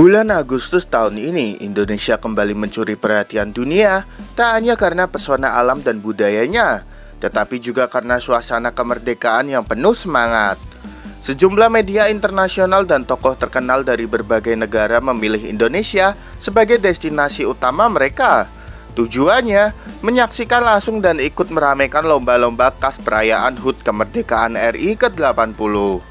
Bulan Agustus tahun ini, Indonesia kembali mencuri perhatian dunia, tak hanya karena pesona alam dan budayanya, tetapi juga karena suasana kemerdekaan yang penuh semangat. Sejumlah media internasional dan tokoh terkenal dari berbagai negara memilih Indonesia sebagai destinasi utama mereka. Tujuannya, menyaksikan langsung dan ikut meramaikan lomba-lomba khas perayaan HUT Kemerdekaan RI ke-80.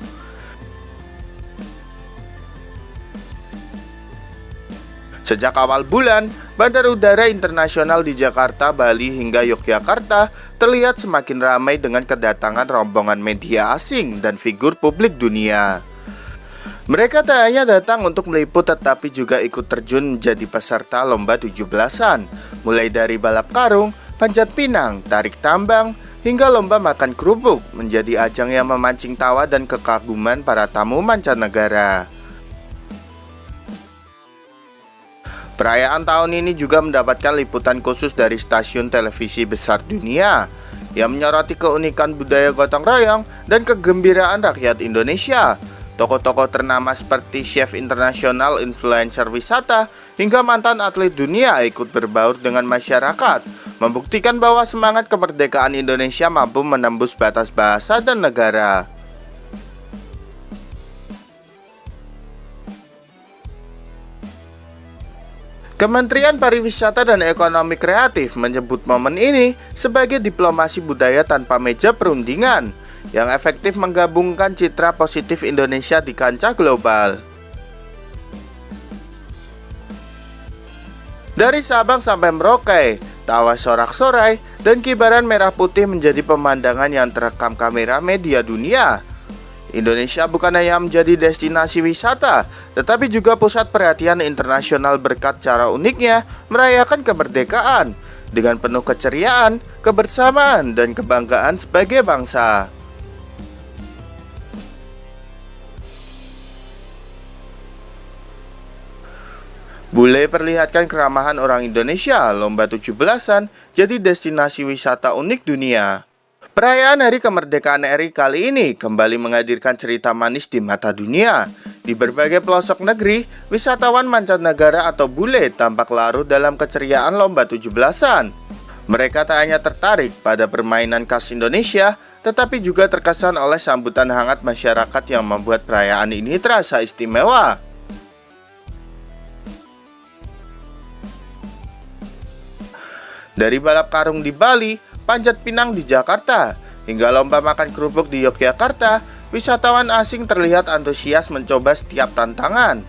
Sejak awal bulan, bandar udara internasional di Jakarta, Bali, hingga Yogyakarta terlihat semakin ramai dengan kedatangan rombongan media asing dan figur publik dunia. Mereka tak hanya datang untuk meliput tetapi juga ikut terjun menjadi peserta lomba 17-an, mulai dari balap karung, panjat pinang, tarik tambang, hingga lomba makan kerupuk menjadi ajang yang memancing tawa dan kekaguman para tamu mancanegara. Perayaan tahun ini juga mendapatkan liputan khusus dari stasiun televisi besar dunia yang menyoroti keunikan budaya gotong royong dan kegembiraan rakyat Indonesia. Tokoh-tokoh ternama seperti chef internasional, influencer wisata, hingga mantan atlet dunia ikut berbaur dengan masyarakat, membuktikan bahwa semangat kemerdekaan Indonesia mampu menembus batas bahasa dan negara. Kementerian Pariwisata dan Ekonomi Kreatif menyebut momen ini sebagai diplomasi budaya tanpa meja perundingan yang efektif menggabungkan citra positif Indonesia di kancah global. Dari Sabang sampai Merauke, tawa sorak-sorai dan kibaran merah putih menjadi pemandangan yang terekam kamera media dunia. Indonesia bukan hanya menjadi destinasi wisata, tetapi juga pusat perhatian internasional berkat cara uniknya merayakan kemerdekaan dengan penuh keceriaan, kebersamaan, dan kebanggaan sebagai bangsa. Bule perlihatkan keramahan orang Indonesia, lomba 17-an jadi destinasi wisata unik dunia. Perayaan Hari Kemerdekaan RI kali ini kembali menghadirkan cerita manis di mata dunia. Di berbagai pelosok negeri, wisatawan mancanegara atau bule tampak larut dalam keceriaan lomba 17-an. Mereka tak hanya tertarik pada permainan khas Indonesia, tetapi juga terkesan oleh sambutan hangat masyarakat yang membuat perayaan ini terasa istimewa. Dari balap karung di Bali, panjat pinang di Jakarta, hingga lomba makan kerupuk di Yogyakarta, wisatawan asing terlihat antusias mencoba setiap tantangan.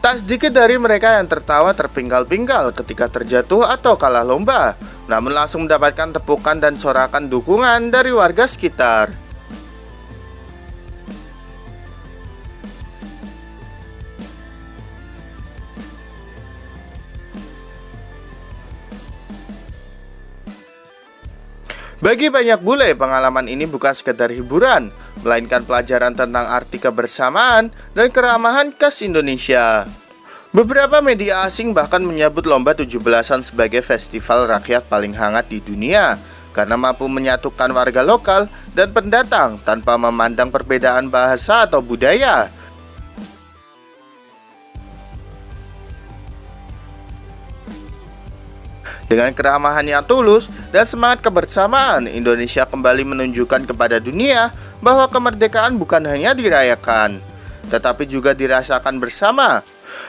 Tak sedikit dari mereka yang tertawa terpinggal-pinggal ketika terjatuh atau kalah lomba, namun langsung mendapatkan tepukan dan sorakan dukungan dari warga sekitar. Bagi banyak bule, pengalaman ini bukan sekedar hiburan, melainkan pelajaran tentang arti kebersamaan dan keramahan khas Indonesia. Beberapa media asing bahkan menyebut lomba 17-an sebagai festival rakyat paling hangat di dunia, karena mampu menyatukan warga lokal dan pendatang tanpa memandang perbedaan bahasa atau budaya. Dengan keramahan yang tulus dan semangat kebersamaan, Indonesia kembali menunjukkan kepada dunia bahwa kemerdekaan bukan hanya dirayakan, tetapi juga dirasakan bersama.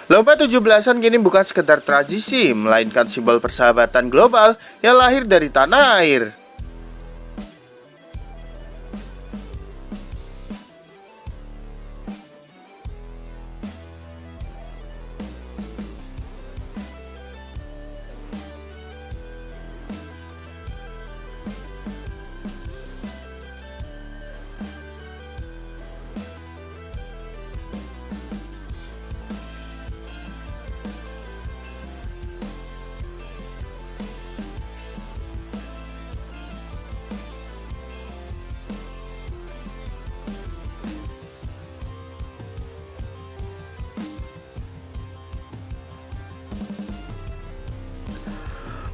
Lomba 17-an kini bukan sekedar tradisi, melainkan simbol persahabatan global yang lahir dari tanah air.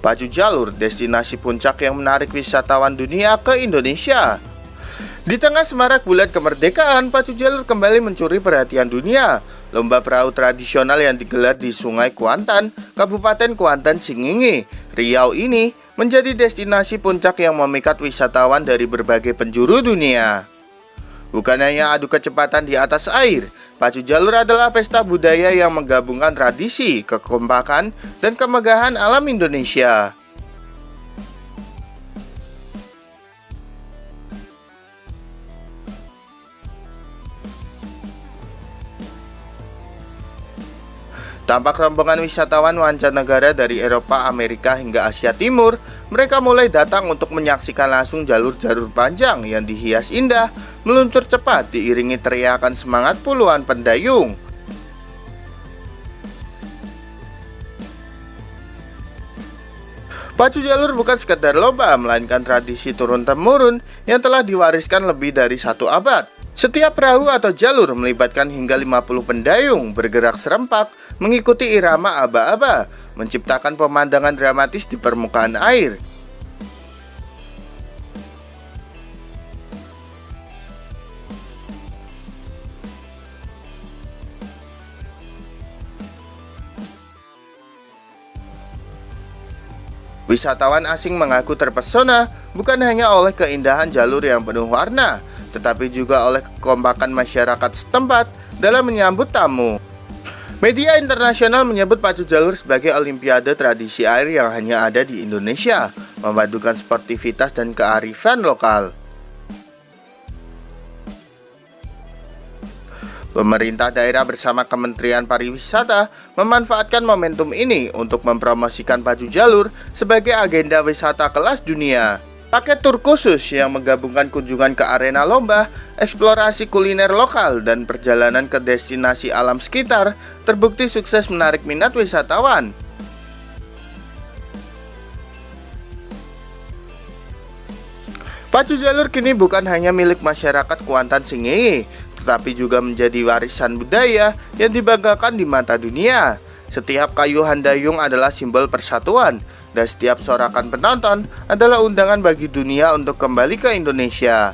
Pacu Jalur, destinasi puncak yang menarik wisatawan dunia ke Indonesia. Di tengah semarak bulan kemerdekaan, Pacu Jalur kembali mencuri perhatian dunia. Lomba perahu tradisional yang digelar di Sungai Kuantan, Kabupaten Kuantan Singingi, Riau ini menjadi destinasi puncak yang memikat wisatawan dari berbagai penjuru dunia. Bukan hanya adu kecepatan di atas air, pacu jalur adalah pesta budaya yang menggabungkan tradisi, kekompakan, dan kemegahan alam Indonesia. Tampak rombongan wisatawan mancanegara dari Eropa, Amerika, hingga Asia Timur, mereka mulai datang untuk menyaksikan langsung jalur-jalur panjang yang dihias indah, meluncur cepat diiringi teriakan semangat puluhan pendayung. Pacu jalur bukan sekedar lomba, melainkan tradisi turun-temurun yang telah diwariskan lebih dari 1 abad. Setiap perahu atau jalur melibatkan hingga 50 pendayung bergerak serempak mengikuti irama aba-aba, menciptakan pemandangan dramatis di permukaan air. Wisatawan asing mengaku terpesona bukan hanya oleh keindahan jalur yang penuh warna, tetapi juga oleh kekompakan masyarakat setempat dalam menyambut tamu. Media internasional menyebut pacu jalur sebagai olimpiade tradisi air yang hanya ada di Indonesia, memadukan sportivitas dan kearifan lokal. Pemerintah daerah bersama Kementerian Pariwisata memanfaatkan momentum ini untuk mempromosikan pacu jalur sebagai agenda wisata kelas dunia. Paket tur khusus yang menggabungkan kunjungan ke arena lomba, eksplorasi kuliner lokal, dan perjalanan ke destinasi alam sekitar terbukti sukses menarik minat wisatawan. Pacu jalur kini bukan hanya milik masyarakat Kuantan Singingi, tetapi juga menjadi warisan budaya yang dibanggakan di mata dunia. Setiap kayu handayung adalah simbol persatuan, dan setiap sorakan penonton adalah undangan bagi dunia untuk kembali ke Indonesia.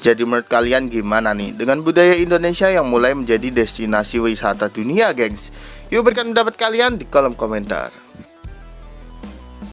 Jadi menurut kalian gimana nih dengan budaya Indonesia yang mulai menjadi destinasi wisata dunia, gengs? Yuk berikan pendapat kalian di kolom komentar.